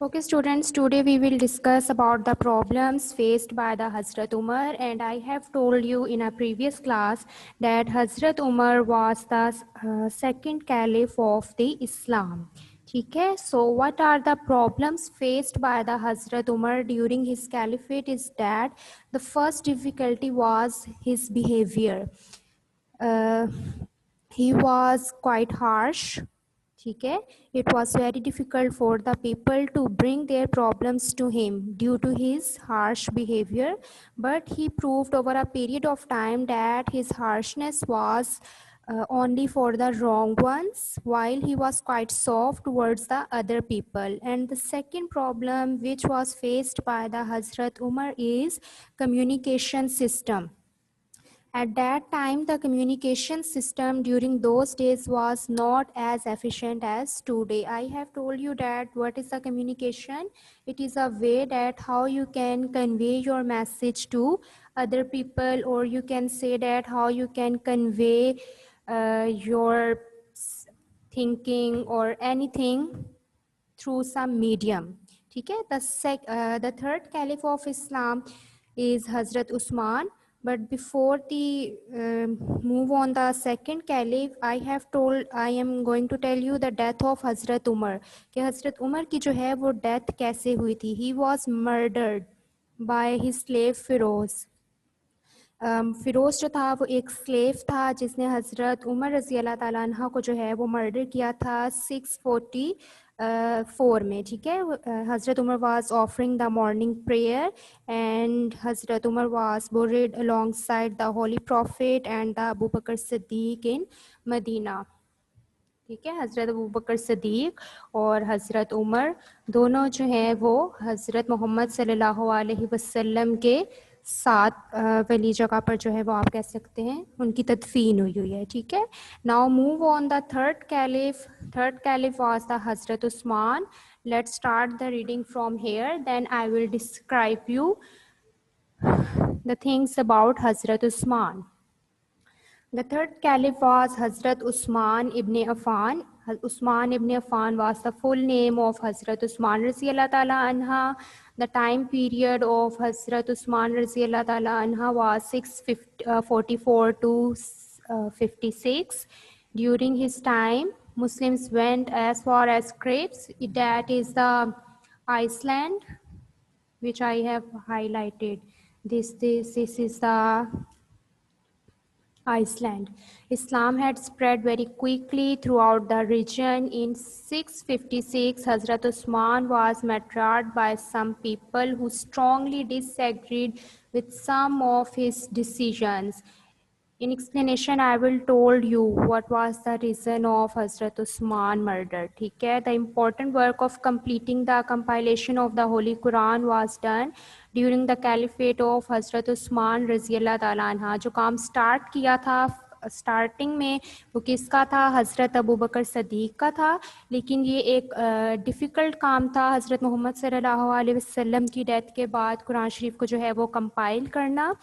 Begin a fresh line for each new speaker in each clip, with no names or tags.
Okay students, today we will discuss about the problems faced by the Hazrat Umar, and I have told you in a previous class that Hazrat Umar was the second caliph of the Islam. Okay, so what are the problems faced by the Hazrat Umar during his caliphate is that the first difficulty was his behavior. Uh, he was quite harsh. Okay, it was very difficult for the people to bring their problems to him due to his harsh behavior, but he proved over a period of time that his harshness was only for the wrong ones, while he was quite soft towards the other people. And the second problem which was faced by the Hazrat Umar is communication system. At that time, the communication system during those days was not as efficient as today. I have told you that what is the communication? It is a way that how you can convey your message to other people, or you can say that how you can convey your thinking or anything through some medium. Okay? The third caliph of Islam is Hazrat Usman. But before the move on the second caliph, I am going to tell you the death of Hazrat Umar. कि Hazrat Umar की जो है वो death कैसे हुई थी? He was murdered by his slave Firoz. Firoz जो था वो एक स्लेव था जिसने हज़रत उमर रज़ी अल्लाह ताला अन्हा को जो है वो मर्डर किया था 644 में. ठीक है, Hazrat Umar was offering the morning prayer and Hazrat Umar was buried alongside the holy prophet and the Abu Bakr Siddique in Madina. ठीक है, हज़रत अबू बकर सिद्दीक और हज़रत उमर दोनों जो हैं वो हज़रत मोहम्मद सल्लल्लाहु अलैहि वसल्लम के साथ वाली जगह पर जो है वो आप कह सकते हैं उनकी तदफीन हुई है. ठीक है, now move on the third caliph was the Hazrat Usman. Let's start the reading from here, then I will describe you the things about Hazrat Usman. The third caliph was Hazrat Usman ibn Affan. Usman ibn Affan was the full name of Hazrat Usman Raziallah Ta'ala Anha. The time period of Hazrat Usman Raziallah Ta'ala Anha was 644 to 56. During his time, Muslims went as far as Crepes, that is the Iceland, which I have highlighted. This is the Iceland. Islam had spread very quickly throughout the region. In 656, Hazrat Usman was martyred by some people who strongly disagreed with some of his decisions. In explanation, I will told you what was the reason of Hazrat Usman murder. ठीक है, the important work of completing the compilation of the Holy Quran was done during the caliphate of Hazrat Usman रज़ियल्लाहु ताला अन्हा. जो काम start किया था starting में वो किसका था? हज़रत अबू बकर सदीक का था. लेकिन ये एक डिफ़िकल्ट काम था हज़रत मोहम्मद सल्लल्लाहु अलैहि वसल्लम की डेथ के बाद कुरान शरीफ को जो है वो कंपाइल करना.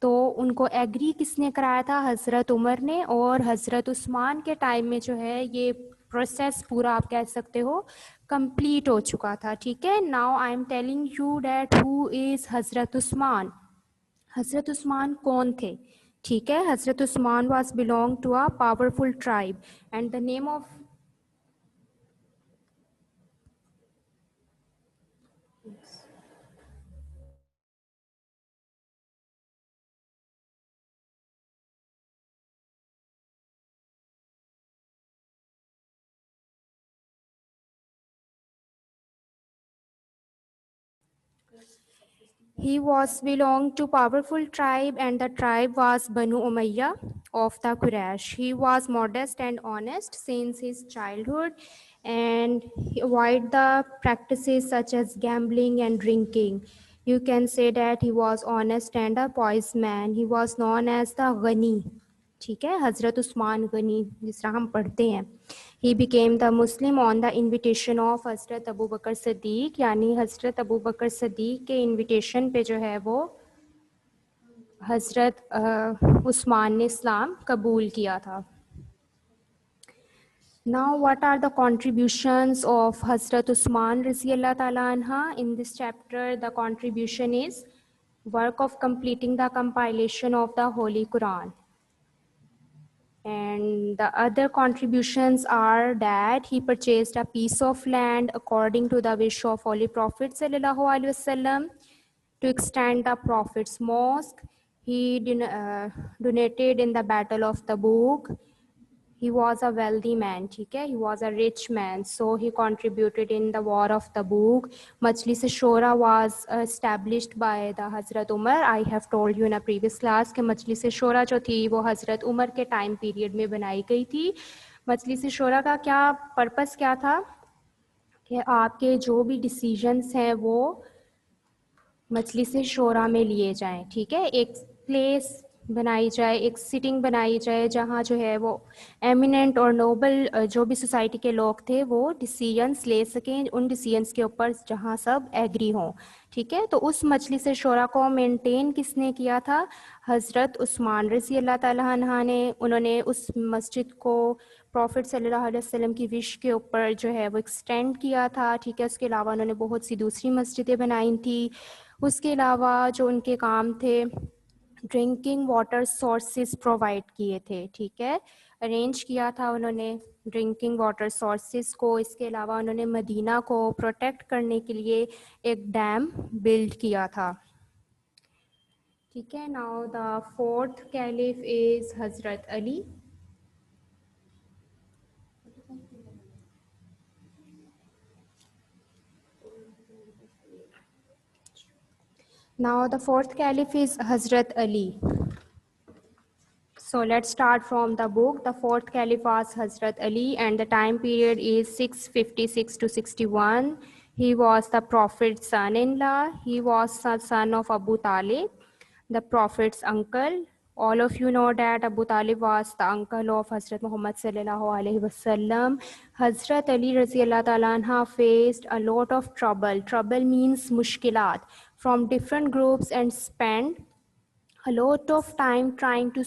तो उनको एग्री किसने कराया था? हज़रत उमर ने. और हज़रत उस्मान के टाइम में जो है ये प्रोसेस पूरा आप कह सकते हो कंप्लीट हो चुका था. ठीक है, now I am telling you that who is Hazrat Usman. Hazrat Usman कौन थे? ठीक है, Hazrat Usman was belong to a powerful tribe and the name of He was belonged to powerful tribe, and the tribe was Banu Umayyah of the Quraysh. He was modest and honest since his childhood, and he avoided the practices such as gambling and drinking. You can say that he was honest and a pious man. He was known as the Ghani. ठीक है, हज़रत उस्मान गनी जिस तरह हम पढ़ते हैं. He became the Muslim on the invitation of हज़रत अबू बकर सदीक, यानी हज़रत अबू बकर सदीक के इन्विटेशन पे जो है वो हज़रत उस्मान ने इस्लाम कबूल किया था. Now, what are the contributions of Hazrat Usman Riziyallah Ta'ala Anha? In this chapter, the contribution is work of completing the compilation of the Holy Quran. And the other contributions are that he purchased a piece of land according to the wish of Holy Prophet Sallallahu Alaihi Wasallam to extend the Prophet's mosque. He donated in the Battle of Tabuk. He was a wealthy man, ठीक है? He was a rich man, so he contributed in the war of Tabuk. Majlis Shura was established by the Hazrat Umar. I have told you in a previous class कि Majlis Shura जो थी वो हज़रत उमर के time period में बनाई गई थी. मजलिस शोरा का क्या पर्पस क्या था कि आपके जो भी डिसीजंस हैं वो मजलिस शोरा में लिए जाएं, ठीक है? एक प्लेस बनाई जाए, एक सिटिंग बनाई जाए जहाँ जो है वो एमिनेंट और नोबल जो भी सोसाइटी के लोग थे वो डिसीजंस ले सकें उन डिसीजंस के ऊपर जहाँ सब एग्री हों, ठीक है? तो उस मजलिस शोरा को मेंटेन किसने किया था? हज़रत उस्मान रज़ी अल्लाह ताला अन्हा ने. उन्होंने उस मस्जिद को प्रॉफिट सल्लल्लाहु अलैहि वसल्लम की विश के ऊपर जो है वो एक्सटेंड किया था, ठीक है? उसके अलावा उन्होंने बहुत सी दूसरी मस्जिदें बनाई थी. उसके अलावा जो उनके काम थे, ड्रिंकिंग वाटर सोर्सेज प्रोवाइड किए थे, ठीक है? अरेंज किया था उन्होंने ड्रिंकिंग वाटर सोर्सेज को. इसके अलावा उन्होंने मदीना को प्रोटेक्ट करने के लिए एक डैम बिल्ड किया था, ठीक है? Now the fourth caliph is हज़रत Ali. Now the fourth caliph is Hazrat Ali. So let's start from the book. The fourth caliph was Hazrat Ali and the time period is 656 to 61. He was the Prophet's son-in-law. He was the son of Abu Talib, the Prophet's uncle. All of you know that Abu Talib was the uncle of Hazrat Muhammad sallallahu alaihi wasallam. Hazrat Ali Raziyallahu Ta'ala Anha faced a lot of trouble. Trouble means mushkilat from different groups and spent a lot of time trying to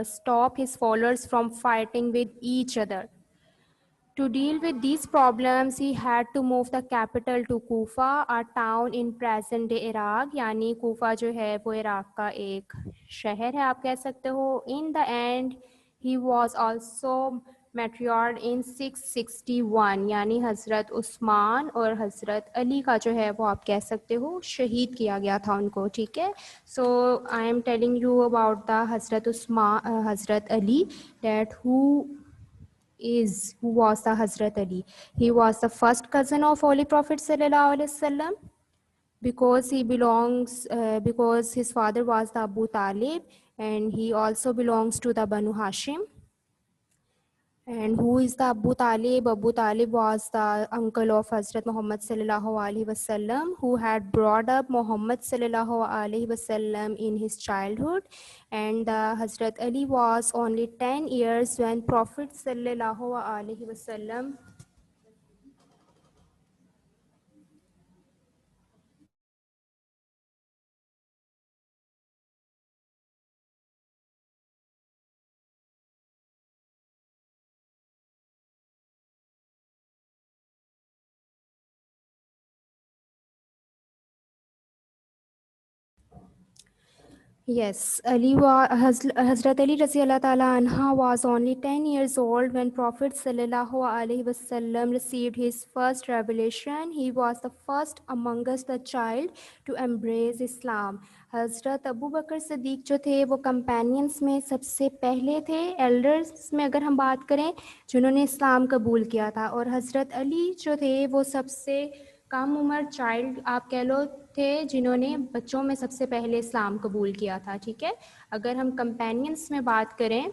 stop his followers from fighting with each other. To deal with these problems, he had to move the capital to Kufa, a town in present-day Iraq. यानी Kufa जो है वो Iraq का एक शहर है, आप कह सकते हो. In the end, he was also martyred in 661. यानी हज़रत उस्मान और हज़रत अली का जो है वो आप कह सकते हो शहीद किया गया था उनको, ठीक है? So I am telling you about the हज़रत उस्मान, हज़रत Ali, that who was the Hazrat Ali. He was the first cousin of Holy Prophet sallallahu alaihi wasallam because because his father was the Abu Talib and he also belongs to the Banu Hashim. And who is the Abu Talib? Abu Talib was the uncle of Hazrat Muhammad sallallahu alaihi wasallam who had brought up Muhammad sallallahu alaihi wasallam in his childhood. And Hazrat Ali was only 10 years when Prophet sallallahu alaihi wasallam Yes, Hazrat Ali Raziyallahu Ta'ala Anha was only 10 years old when Prophet Sallallahu Alaihi Wasallam received his first revelation. He was the first among us the child to embrace Islam. Hazrat Abu Bakr Siddiq जो थे वो companions में सबसे पहले थे, elders में अगर हम बात करें जिन्होंने इस्लाम कबूल किया था. और हज़रत अली जो थे वो सबसे कम उम्र चाइल्ड आप कह लो थे जिन्होंने बच्चों में सबसे पहले इस्लाम कबूल किया था, ठीक है? अगर हम कंपेनियंस में बात करें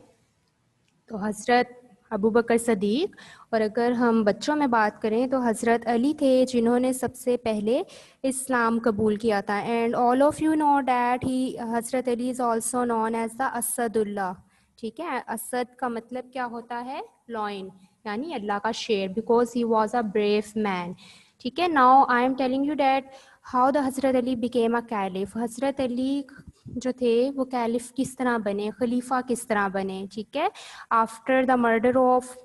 तो हज़रत अबू बकर सदीक, और अगर हम बच्चों में बात करें तो हज़रत अली थे जिन्होंने सबसे पहले इस्लाम कबूल किया था. And all of you know that he Hazrat Ali is also known as the Asadullah, ठीक है? असद का मतलब क्या होता है? लॉइन, यानी अल्लाह का शेर, because he was a brave man, ठीक है? Now I am telling you that how the हज़रत अली बिकेम अ कैलिफ. हज़रत अली जो थे वो कैलिफ किस तरह बने, खलीफा किस तरह बने, ठीक है? आफ्टर द मर्डर ऑफ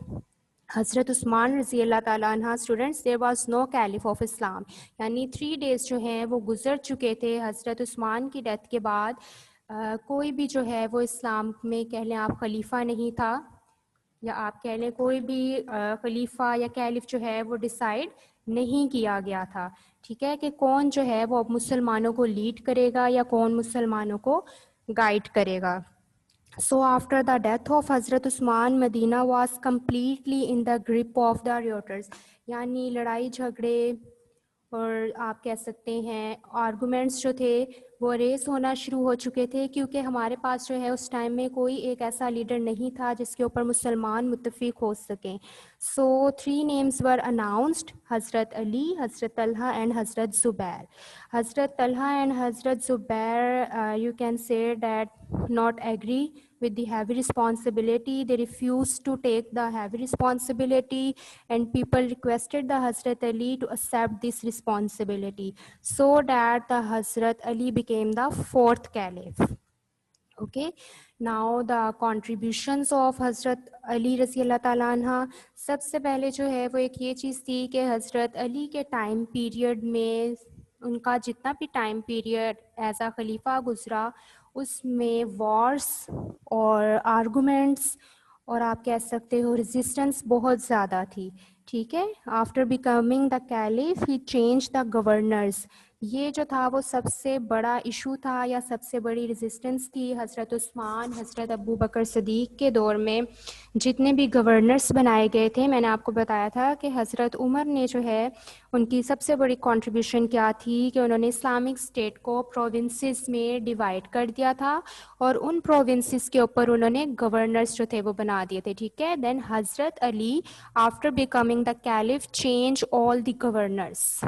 हज़रत उस्मान रज़ी अल्लाह ताला अन्हा students there was no caliph of Islam, यानी 3 डेज़ जो हैं वो गुजर चुके थे हज़रत उस्मान की डेथ के बाद। कोई भी जो है वो इस्लाम में कह लें आप खलीफा नहीं था, या आप कह लें कोई भी खलीफा या कैलिफ जो है वो डिसाइड नहीं किया गया था, ठीक है, कि कौन जो है वो अब मुसलमानों को लीड करेगा या कौन मुसलमानों को गाइड करेगा। So after the death of Hazrat Usman, Medina was completely in the grip of the rioters, यानी लड़ाई झगड़े और आप कह सकते हैं आर्गूमेंट्स जो थे वो रेस होना शुरू हो चुके थे, क्योंकि हमारे पास जो है उस टाइम में कोई एक ऐसा लीडर नहीं था जिसके ऊपर मुसलमान मुत्तफिक हो सकें। सो 3 नेम्स वर अनाउंस्ड, हज़रत अली, हज़रत तलहा एंड हज़रत ज़ुबैर। हज़रत तलहा एंड हज़रत Zubair you can say that not agree with the heavy responsibility. They refused to take the heavy responsibility, and people requested the Hazrat Ali to accept this responsibility, so that the Hazrat Ali became the 4th caliph. Okay, now the contributions of हज़रत अली रज़ी अल्लाह ताला अन्हा, सबसे पहले जो है वो एक ये चीज़ थी कि हज़रत अली के टाइम पीरियड में उनका जितना भी टाइम पीरियड एज अ खलीफा गुजरा उसमें वॉर्स और आर्गूमेंट्स और आप कह सकते हो रेजिस्टेंस बहुत ज़्यादा थी, ठीक है। After becoming the caliph he change the governors, ये जो था वो सबसे बड़ा इशू था या सबसे बड़ी रेजिस्टेंस थी हज़रत उस्मान, हज़रत अबू बकर सदीक़ के दौर में। जितने भी गवर्नर्स बनाए गए थे, मैंने आपको बताया था कि हज़रत उमर ने जो है उनकी सबसे बड़ी कंट्रीब्यूशन क्या थी कि उन्होंने इस्लामिक स्टेट को प्रोविंसेस में डिवाइड कर दिया था और उन प्रोविंसेस के ऊपर उन्होंने गवर्नर्स जो थे वो बना दिए थे, ठीक है। देन हज़रत Ali after becoming the caliph change all the governors.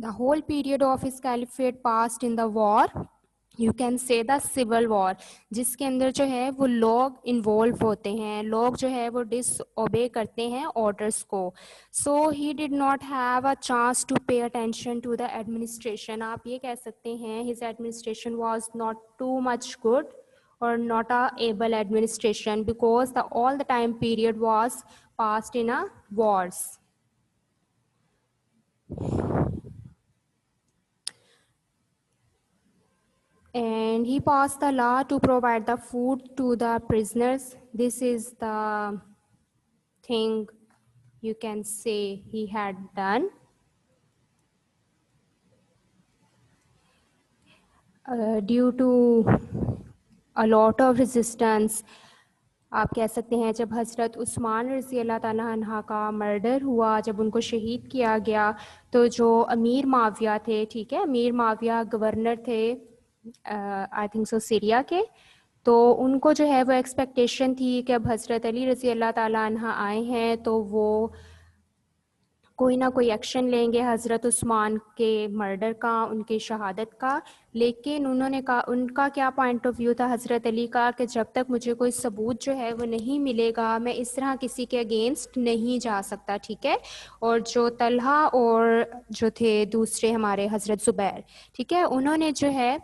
The whole period of his caliphate passed in the war, you can say the civil war, जिसके अंदर जो है वो लोग इन्वॉल्व होते हैं, लोग जो है वो डिसओबे करते हैं ऑर्डर्स को। So he did not have a chance to pay attention to the administration. आप ये कह सकते हैं his administration was not too much good or not a able administration because the all the time period was passed in a wars. And he passed the law to provide the food to the prisoners. This is the thing you can say he had done. Due to a lot of resistance, आप कह सकते हैं जब हज़रत उस्मान रज़ी अल्लाह ताला अन्हा का मर्डर हुआ, जब उनको शहीद किया गया, तो जो अमीर माविया थे, ठीक है, अमीर माविया गवर्नर थे आई थिंक सो सीरिया के, तो उनको जो है वो एक्सपेक्टेशन थी कि अब हज़रत अली रज़ी अल्लाह ताला अन्हा आए हैं तो वो कोई ना कोई एक्शन लेंगे हज़रत उस्मान के मर्डर का, उनकी शहादत का। लेकिन उन्होंने कहा, उनका क्या पॉइंट ऑफ व्यू था हज़रत अली का कि जब तक मुझे कोई सबूत जो है वो नहीं मिलेगा मैं इस तरह किसी के अगेंस्ट नहीं जा सकता, ठीक है। और जो तलहा और जो थे दूसरे हमारे हज़रत ज़ुबैर, ठीक है, उन्होंने जो है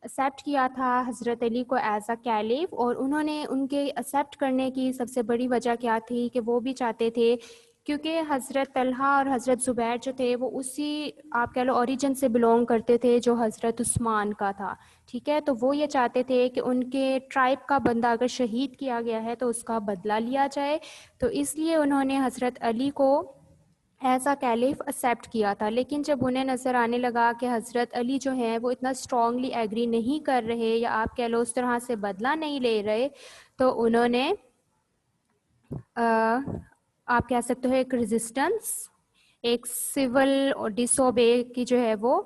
एक्सेप्ट किया था हज़रत अली को एज अ कैलिफ, और उन्होंने उनके एक्सेप्ट करने की सबसे बड़ी वजह क्या थी कि वो भी चाहते थे, क्योंकि हज़रत तलहा और हज़रत ज़ुबैर जो थे वो उसी आप कह लो ओरिजिन से बिलोंग करते थे जो हज़रत उस्मान का था, ठीक है। तो वो ये चाहते थे कि उनके ट्राइब का बंदा अगर शहीद किया गया है तो उसका बदला लिया जाए, तो इसलिए उन्होंने हज़रत अली को एज अ कैलिफ एक्सेप्ट किया था। लेकिन जब उन्हें नज़र आने लगा कि हज़रत अली जो हैं वो इतना स्ट्रांगली एग्री नहीं कर रहे या आप कह लो उस तरह से बदला नहीं ले रहे, तो उन्होंने आप कह सकते हो एक रेजिस्टेंस, एक सिविल और डिसोबे की जो है वो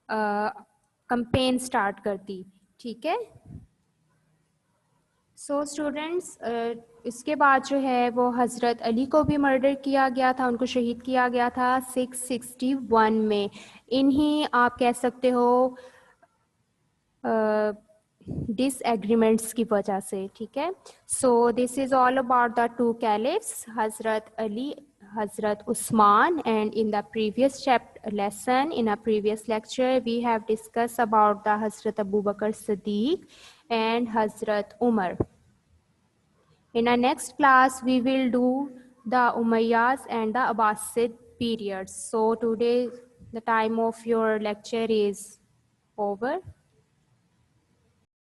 कंपेन स्टार्ट कर दी, ठीक है। सो स्टूडेंट्स इसके बाद जो है वो हज़रत अली को भी मर्डर किया गया था, उनको शहीद किया गया था 661 में, इन्हीं आप कह सकते हो डिसएग्रीमेंट्स की वजह से, ठीक है। So this is all about the 2 caliphs, हज़रत Ali, Hazrat Usman, and in the previous lesson, in a previous lecture, we have discussed about the Hazrat Abu Bakr Siddiq and Hazrat Umar. In our next class, we will do the Umayyads and the Abbasid periods. So today, the time of your lecture is over.